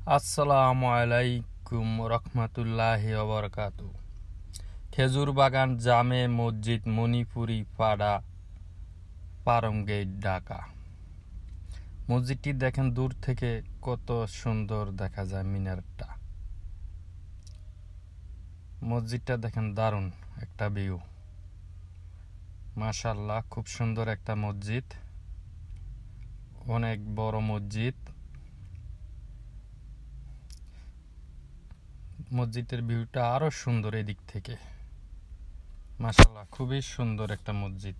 আসসালামু আলাইকুম রহমতুল্লাহি ওয়া বারাকাতু। খেজুর বাগান জামে মসজিদ মণিপুরি পাড়া পারমগেট ঢাকা। মসজিদটি দেখেন দূর থেকে কত সুন্দর দেখা যায় মিনারটা। মসজিদটা দেখেন দারুণ একটা ভিউ, মাশাআল্লাহ খুব সুন্দর একটা মসজিদ, অনেক বড় মসজিদ। মসজিদের ভিউটা আরো সুন্দর এদিক থেকে, মাশাআল্লাহ খুবই সুন্দর একটা মসজিদ।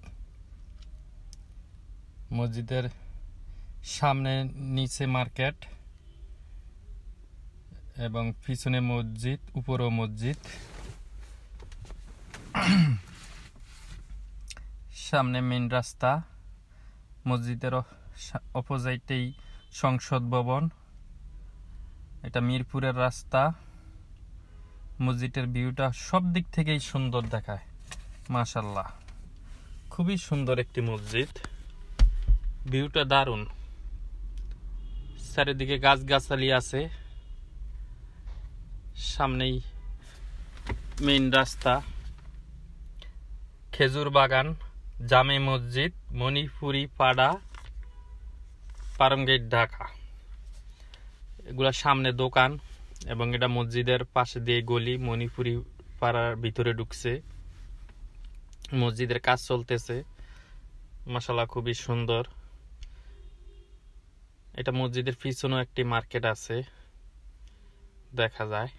মসজিদের সামনে নিচে মার্কেট এবং পিছনে মসজিদ, উপরেও মসজিদ। সামনে মেইন রাস্তা, মসজিদের অপোজিটেই সংসদ ভবন। এটা মিরপুরের রাস্তা। মসজিদের ভিউটা সব দিক থেকেই সুন্দর দেখায়, মাশাআল্লাহ খুবই সুন্দর একটি মসজিদ। ভিউটা দারুণ, চারিদিকে গাছগাছালি আছে, সামনেই মেইন রাস্তা। খেজুর বাগান জামে মসজিদ মণিপুরি পাড়া পারমগেট ঢাকা, এগুলা সামনে দোকান এবং এটা মসজিদের পাশে দিয়ে গলি। মণিপুরি পাড়ার ভিতরে ঢুকছে, মসজিদের কাজ চলতেছে, মাশাআল্লাহ খুবই সুন্দর। এটা মসজিদের পিছনেও একটি মার্কেট আছে দেখা যায়।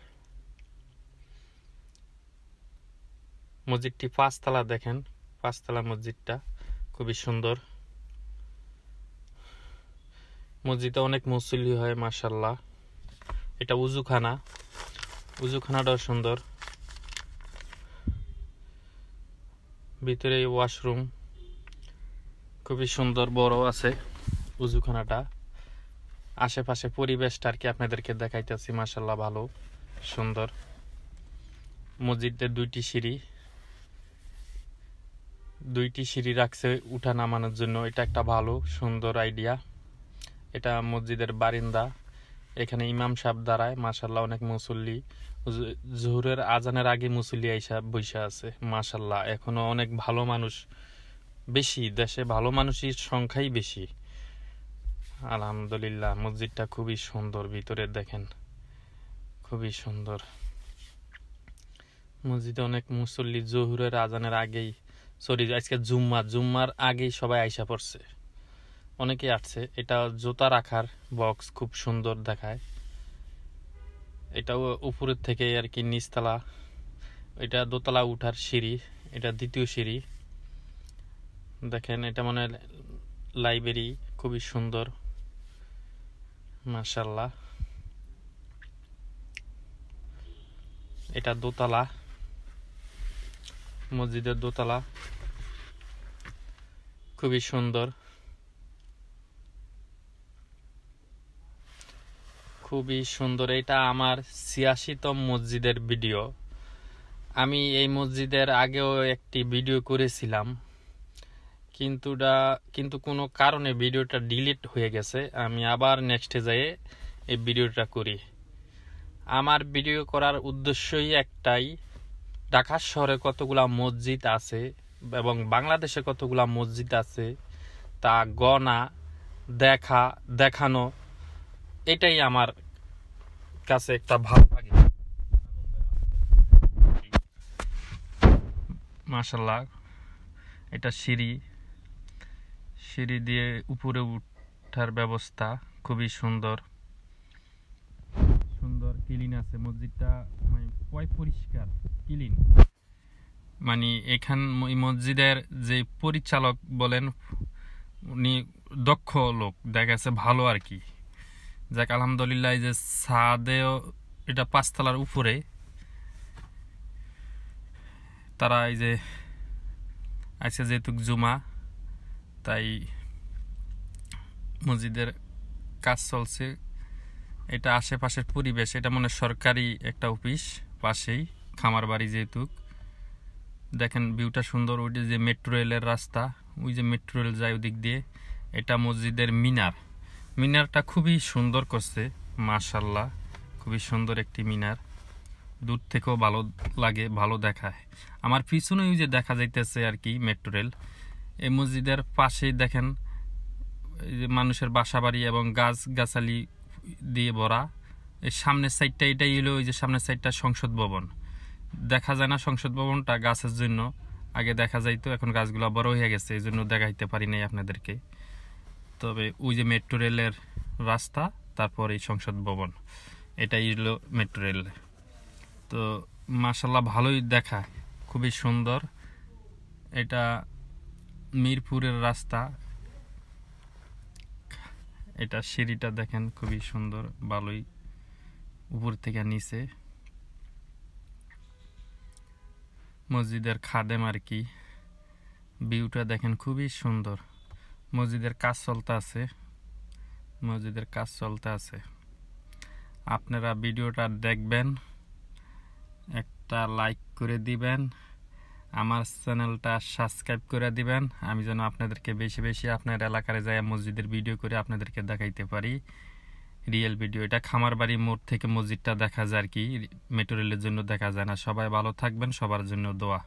মসজিদটি পাঁচতলা, দেখেন পাঁচতলা মসজিদটা খুবই সুন্দর। মসজিদে অনেক মুসল্লি হয়, মাশাআল্লাহ। এটা উজুখানা, উজুখানাটাও সুন্দর। ভিতরে ওয়াশরুম খুবই সুন্দর, বড় আছে উজুখানাটা। আশেপাশে পরিবেশটা আর কি আপনাদেরকে দেখাইতেছি, মাশাআল্লাহ ভালো সুন্দর। মসজিদের দুইটি সিঁড়ি রাখছে উঠা নামানোর জন্য, এটা একটা ভালো সুন্দর আইডিয়া। এটা মসজিদের বারিন্দা, এখানে ইমাম সাহেব দাঁড়ায়, মাশাআল্লাহ অনেক মুসল্লি। জোহরের আজানের আগে মুসল্লি আইসা বইসা আছে, মাশাআল্লাহ এখনো অনেক ভালো মানুষ বেশি, দেশে ভালো মানুষের সংখ্যাই বেশি, আলহামদুলিল্লাহ। মসজিদটা খুবই সুন্দর, ভিতরে দেখেন খুবই সুন্দর। মসজিদে অনেক মুসল্লি জোহরের আজানের আগেই, সরি আজকে জুম্মার আগেই সবাই আইসা পড়ছে, অনেকেই আসছে। এটা জুতা রাখার বক্স, খুব সুন্দর দেখায়। এটাও উপরের থেকে আর কি নিচতলা, এটা দোতলা উঠার সিঁড়ি, এটা দ্বিতীয় সিঁড়ি। দেখেন এটা মানে লাইব্রেরি, খুবই সুন্দর, মাশাআল্লাহ। এটা দোতলা, মসজিদের দোতলা, খুবই সুন্দর, খুবই সুন্দর। এটা আমার ৮৬তম মসজিদের ভিডিও। আমি এই মসজিদের আগেও একটি ভিডিও করেছিলাম, কিন্তু কোনো কারণে ভিডিওটা ডিলিট হয়ে গেছে। আমি আবার নেক্সটে যেয়ে এই ভিডিওটা করি। আমার ভিডিও করার উদ্দেশ্যই একটাই, ঢাকা শহরে কতগুলা মসজিদ আছে এবং বাংলাদেশে কতগুলা মসজিদ আছে তা গণা, দেখানো, এটাই আমার কাছে একটা ভালো লাগে, মাশাআল্লাহ। এটা সিঁড়ি দিয়ে উপরে উঠার ব্যবস্থা, খুবই সুন্দর ক্লিন আছে মসজিদটা, মানে পরিষ্কার ক্লিন। মানে এখান মসজিদের যে পরিচালক বলেন, উনি দক্ষ লোক, দেখা গেছে ভালো আর কি। যাক আলহামদুলিল্লাহ। এই যে ছাদেও, এটা পাঁচতলার উপরে, তারা এই যে আজকে যেহেতু জুমা, তাই মসজিদের কাজ চলছে। এটা আশেপাশের পরিবেশ, এটা মনে সরকারি একটা অফিস, পাশেই খামার বাড়ি যেহেতু। দেখেন ভিউটা সুন্দর। ওই যে মেট্রো রেলের রাস্তা, ওই যে মেট্রো রেল যায় ওদিক দিয়ে। এটা মসজিদের মিনারটা খুবই সুন্দর করছে। মাশাআল্লাহ খুবই সুন্দর একটি মিনার, দূর থেকেও ভালো লাগে, ভালো দেখায়। আমার পিছনে ওই যে দেখা যাইতেছে আর কি মেট্রো রেল। এই মসজিদের পাশেই দেখেন এই যে মানুষের বাসাবাড়ি এবং গাছ গাছালি দিয়ে ভরা। এই সামনের সাইডটা, এটাই হলো ওই যে সামনের সাইডটা সংসদ ভবন। দেখা যায় না সংসদ ভবনটা গাছের জন্য, আগে দেখা যাইতো, এখন গাছগুলো বড় হয়ে গেছে এই জন্য দেখাইতে পারি নাই আপনাদেরকে। তবে ওই যে মেট্রো রেলের রাস্তা, তারপর এই সংসদ ভবন, এটাই হলো মেট্রো রেল। তো মাশাআল্লাহ ভালোই দেখায়, খুবই সুন্দর। এটা মিরপুরের রাস্তা, এটা সিঁড়িটা দেখেন খুবই সুন্দর, ভালোই উপর থেকে নিচে। মসজিদের খাদেম আর কি, ভিউটা দেখেন খুবই সুন্দর। মসজিদের কাজ চলতে আছে, মসজিদের কাজ চলতে আছে। আপনারা ভিডিওটা দেখবেন, একটা লাইক করে দিবেন, আমার চ্যানেলটা সাবস্ক্রাইব করে দিবেন, আমি যেন আপনাদেরকে বেশি বেশি আপনার এলাকায় যায় মসজিদের ভিডিও করে আপনাদেরকে দেখাইতে পারি, রিয়েল ভিডিও। এটা খামারবাড়ি মোড় থেকে মসজিদটা দেখা যায় আর কি, মেট্রো রেলের জন্য দেখা যায় না। সবাই ভালো থাকবেন, সবার জন্য দোয়া।